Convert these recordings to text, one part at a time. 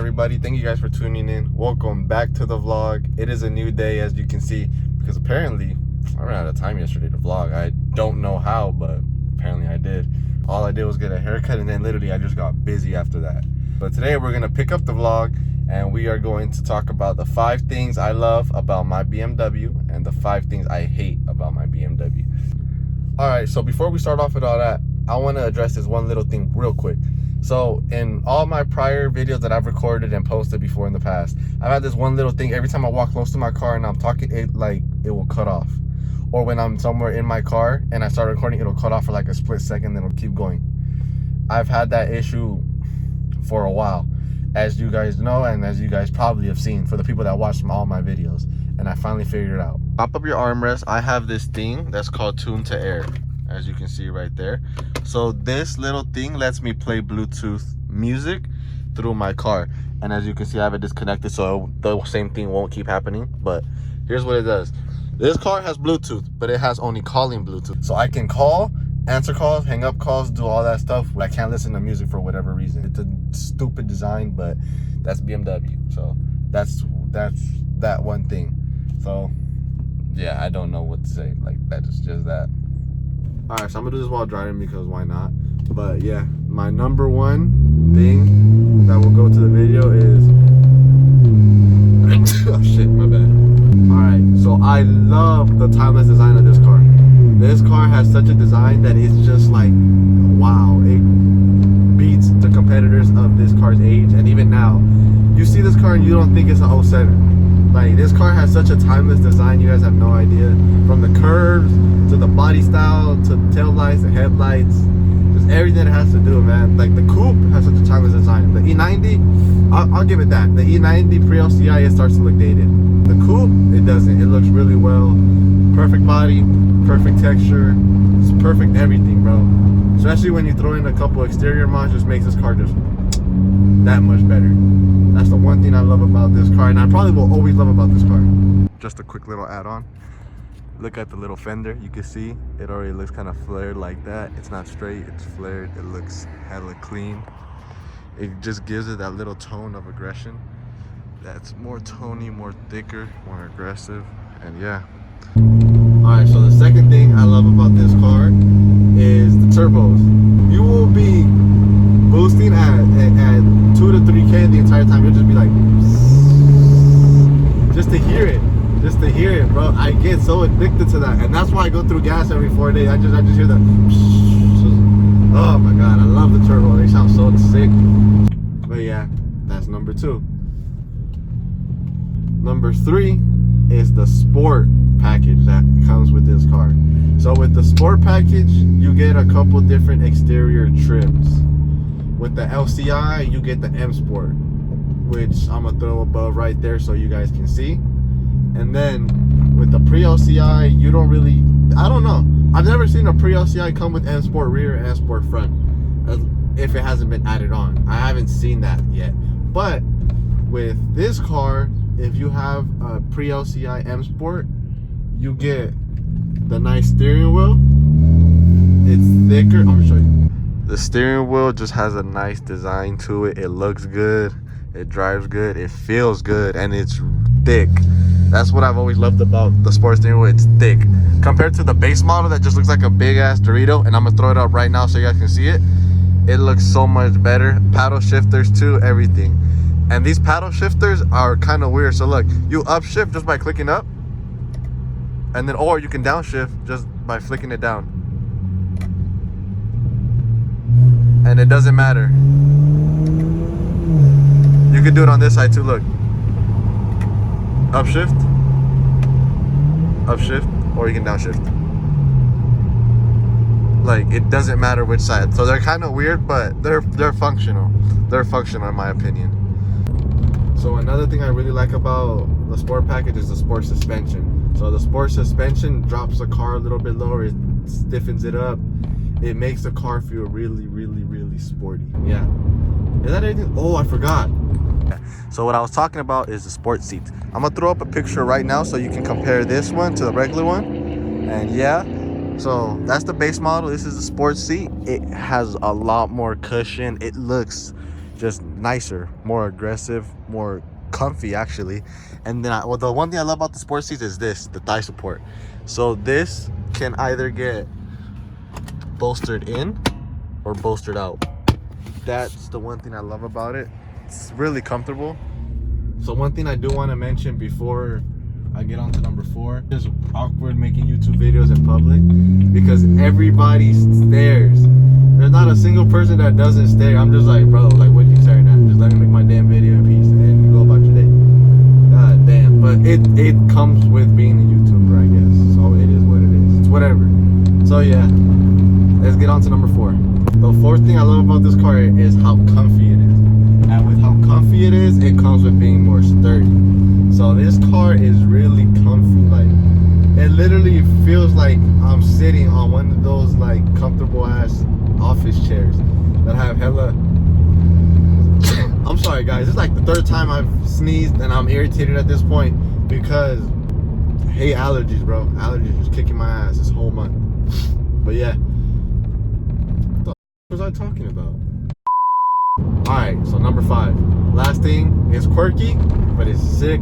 everybody? Thank you guys for tuning in. Welcome back to the vlog. It is a new day, as you can see, because apparently I ran out of time yesterday to vlog. I don't know how, but apparently I did. All I did was get a haircut, and then literally I just got busy after that. But today we're gonna pick up the vlog, and we are going to talk about the 5 things I love about my BMW and the 5 things I hate about my BMW. All right, so before we start off with all that, I want to address this one little thing real quick. So in all my prior videos that I've recorded and posted before in the past, I've had this one little thing. Every time I walk close to my car and I'm talking, it will cut off. Or when I'm somewhere in my car and I start recording, it'll cut off for like a split second, then it'll keep going. I've had that issue for a while, as you guys know, and as you guys probably have seen for the people that watch all my videos. And I finally figured it out. Pop up your armrest. I have this thing that's called Tune to Air, as you can see right there. So this little thing lets me play Bluetooth music through my car, and as you can see, I have it disconnected so the same thing won't keep happening. But here's what it does. This car has Bluetooth, but it has only calling Bluetooth, so I can call, answer calls, hang up calls, do all that stuff, but I can't listen to music for whatever reason. It's a stupid design, but that's BMW, so that's that one thing. So yeah, I don't know what to say. Like, that's just that. All right, so I'm gonna do this while driving because why not? But yeah, my number one thing that will go to the video is oh shit, my bad. All right, so I love the timeless design of this car. This car has such a design that it's just like, wow, it beats the competitors of this car's age. And even now, you see this car and you don't think it's an 07. Like, this car has such a timeless design, you guys have no idea. From the curves to the body style to the tail lights, the headlights, just everything it has to do, man. Like, the coupe has such a timeless design. The E90, I'll give it that. The E90 pre-LCI, it starts to look dated. The coupe, it doesn't. It looks really well. Perfect body, perfect texture, it's perfect everything, bro. Especially when you throw in a couple exterior mods, just makes this car just that much better. That's the one thing I love about this car, and I probably will always love about this car. Just a quick little add-on. Look at the little fender. You can see it already looks kind of flared like that. It's not straight, it's flared. It looks hella clean. It just gives it that little tone of aggression. That's more tony, more thicker, more aggressive, and yeah. Alright, so the second thing I love about this car is the turbos. You will be boosting at 2 to 3K the entire time. You'll just be like, just to hear it, bro. I get so addicted to that, and that's why I go through gas every 4 days. I just hear the oh my god, I love the turbo. They sound so sick. But yeah, that's number 2. Number 3 is the sport package that comes with this car. So with the sport package, you get a couple different exterior trims. With the LCI, you get the M Sport, which I'm gonna throw above right there so you guys can see. And then with the pre-LCI, you don't really, I don't know. I've never seen a pre-LCI come with M Sport rear and M Sport front, if it hasn't been added on. I haven't seen that yet. But with this car, if you have a pre-LCI M Sport, you get the nice steering wheel. It's thicker. I'm gonna show you. The steering wheel just has a nice design to it. It looks good, it drives good, it feels good, and it's thick. That's what I've always loved about the sports steering wheel. It's thick compared to the base model that just looks like a big ass Dorito. And I'm gonna throw it up right now so you guys can see it. It looks so much better. Paddle shifters too, everything. And these paddle shifters are kind of weird. So look, you upshift just by clicking up, and then, or you can downshift just by flicking it down. And it doesn't matter. You can do it on this side too, look. Upshift, or you can downshift. Like, it doesn't matter which side. So they're kind of weird, but they're functional. They're functional in my opinion. So another thing I really like about the sport package is the sport suspension. So the sport suspension drops the car a little bit lower, it stiffens it up. It makes the car feel really, really, really sporty. Yeah. Is that anything? Oh, I forgot. So what I was talking about is the sport seats. I'm gonna throw up a picture right now so you can compare this one to the regular one. And yeah, so that's the base model. This is the sports seat. It has a lot more cushion. It looks just nicer, more aggressive, more comfy actually. And then well, the one thing I love about the sports seats is this, the thigh support. So this can either get bolstered in or bolstered out. That's the one thing I love about it. It's really comfortable. So one thing I do want to mention before I get on to number 4, it's awkward making YouTube videos in public because everybody stares. There's not a single person that doesn't stare. I'm just like, bro, like, what are you staring at? Just let me make my damn video in peace and you go about your day. God damn. But it comes with being a YouTuber, I guess. So it is what it is. It's whatever. So yeah, let's get on to number 4. The fourth thing I love about this car is how comfy it is. And with how comfy it is, it comes with being more sturdy. So this car is really comfy. Like, it literally feels like I'm sitting on one of those like comfortable ass office chairs that have hella I'm sorry guys, it's like the 3rd time I've sneezed and I'm irritated at this point because I hate allergies, bro. Allergies just kicking my ass this whole month. But yeah, what was I talking about? Alright, so number 5. Last thing is quirky, but it's sick.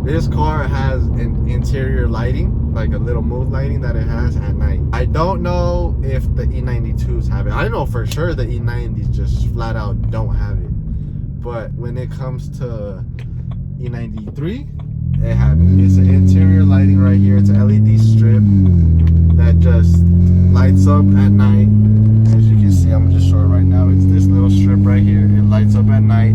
This car has an interior lighting, like a little mood lighting that it has at night. I don't know if the E92s have it. I know for sure the E90s just flat out don't have it. But when it comes to E93, it has it. It's an interior lighting right here. It's an LED strip that just lights up at night. As you can see, I'm gonna just show it right now. It's this little strip right here. It lights up at night.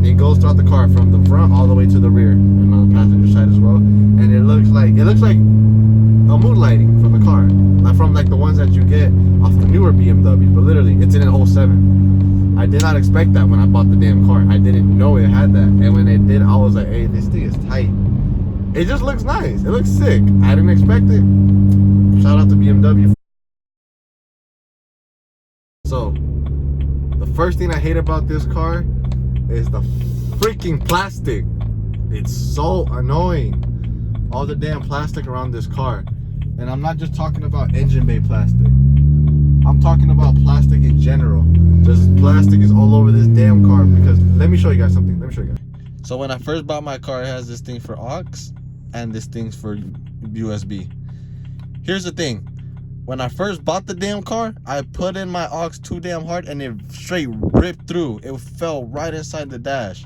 It goes throughout the car from the front all the way to the rear and on the passenger side as well. And it looks like a mood lighting from the car, not from like the ones that you get off the newer BMWs, but literally it's in an 07. I did not expect that when I bought the damn car. I didn't know it had that, and when it did, I was like, hey, this thing is tight. It just looks nice. It looks sick. I didn't expect it. Shout out to BMW. So the first thing I hate about this car is the freaking plastic. It's so annoying. All the damn plastic around this car. And I'm not just talking about engine bay plastic. I'm talking about plastic in general. Just plastic is all over this damn car. Because let me show you guys something. Let me show you guys. So when I first bought my car, it has this thing for aux and this thing's for USB. Here's the thing. When I first bought the damn car, I put in my aux too damn hard and it straight ripped through. It fell right inside the dash.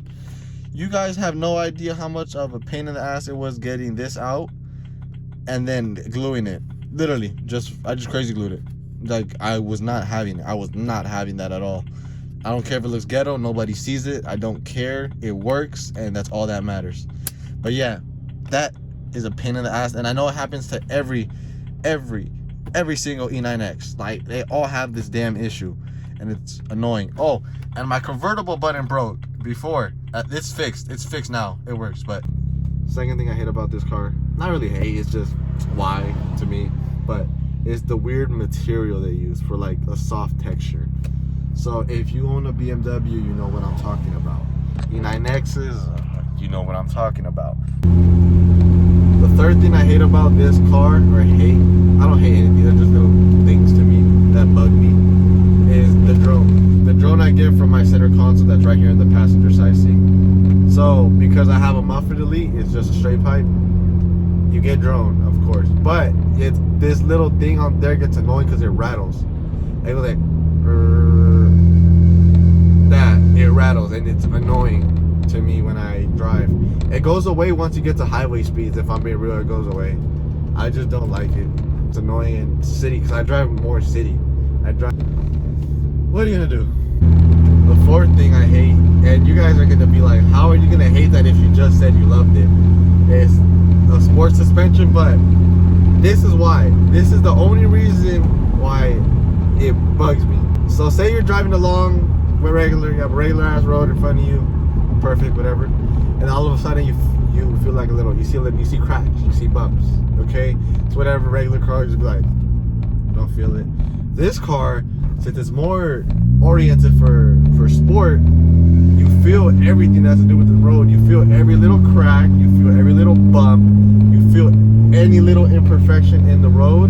You guys have no idea how much of a pain in the ass it was getting this out and then gluing it. Literally, I just crazy glued it. Like, I was not having it. I was not having that at all. I don't care if it looks ghetto. Nobody sees it. I don't care. It works, and that's all that matters. But yeah, that is a pain in the ass, and I know it happens to every single E9X. Like, they all have this damn issue, and it's annoying. Oh, and my convertible button broke before. It's fixed. It's fixed now. It works. But second thing I hate about this car, not really hate, it's just why to me, but it's the weird material they use for like a soft texture. So if you own a BMW, you know what I'm talking about. E9Xs, you know what I'm talking about. The third thing I hate about this car, or hate, I don't hate anything, they're just little things to me that bug me, is the drone. The drone I get from my center console that's right here in the passenger side seat. So because I have a muffler delete, it's just a straight pipe, you get drone, of course. But it's this little thing on there gets annoying because it rattles. It goes like, it rattles and it's annoying to me when I drive. It goes away once you get to highway speeds. If I'm being real, it goes away. I just don't like it. It's annoying in city because I drive more city. What are you gonna do? The fourth thing I hate, and you guys are gonna be like, how are you gonna hate that if you just said you loved it? It's a sports suspension, but this is why. This is the only reason why it bugs me. So say you're driving along with you have a regular ass road in front of you, perfect, whatever, and all of a sudden you feel like you see cracks, you see bumps, okay? It's whatever regular car just be like, don't feel it. This car, since it's more oriented for sport, you feel everything that has to do with the road. You feel every little crack, you feel every little bump, you feel any little imperfection in the road,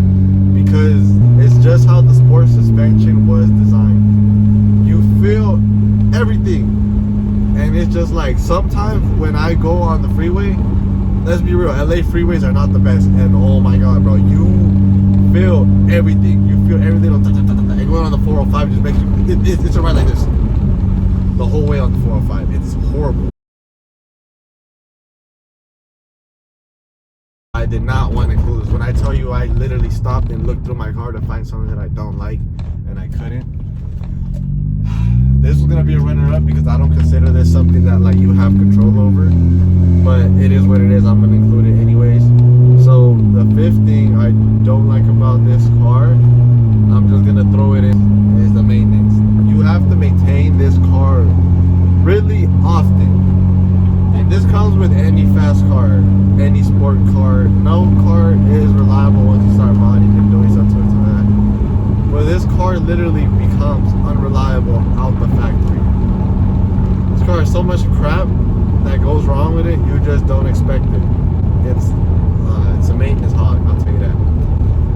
because it's just how the sports suspension was designed. You feel just like sometimes when I go on the freeway, let's be real, LA freeways are not the best. And oh my god, bro, you feel everything. You feel everything. And going on the 405 just makes you, it's a ride like this the whole way on the 405. It's horrible. I did not want to include this. When I tell you I literally stopped and looked through my car to find something that I don't like, and I couldn't. This was gonna be a runner-up because I don't consider this something that like you have control over, but it is what it is. I'm gonna include it anyways. So the fifth thing I don't like about this car, I'm just gonna throw it in, is the maintenance. You have to maintain this car really often, and this comes with any fast car, any sport car. No car is reliable once you start modding and doing something to that. Well, this car literally becomes unreliable out the factory. This car has so much crap that goes wrong with it, you just don't expect it. It's a maintenance hog, I'll tell you that.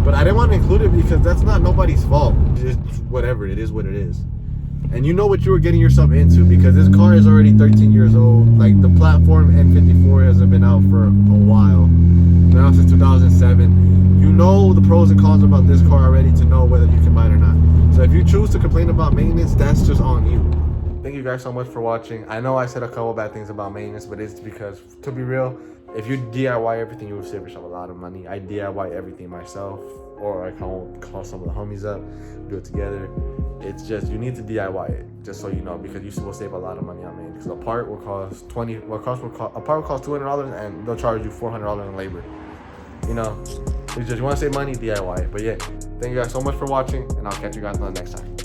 But I didn't want to include it because that's not nobody's fault. It's whatever, it is what it is. And you know what you were getting yourself into because this car is already 13 years old. Like the platform N54 hasn't been out for a while. Been out since 2007. You know the pros and cons about this car already to know whether you can buy it or not. So if you choose to complain about maintenance, that's just on you. Thank you guys so much for watching. I know I said a couple bad things about maintenance, but it's because, to be real, if you DIY everything, you will save yourself a lot of money. I DIY everything myself, or I call some of the homies up, do it together. It's just, you need to DIY it, just so you know, because you will save a lot of money on maintenance. Because a part will cost $200 and they'll charge you $400 in labor. You know, it's just, you want to save money, DIY it. But yeah, thank you guys so much for watching, and I'll catch you guys on the next time.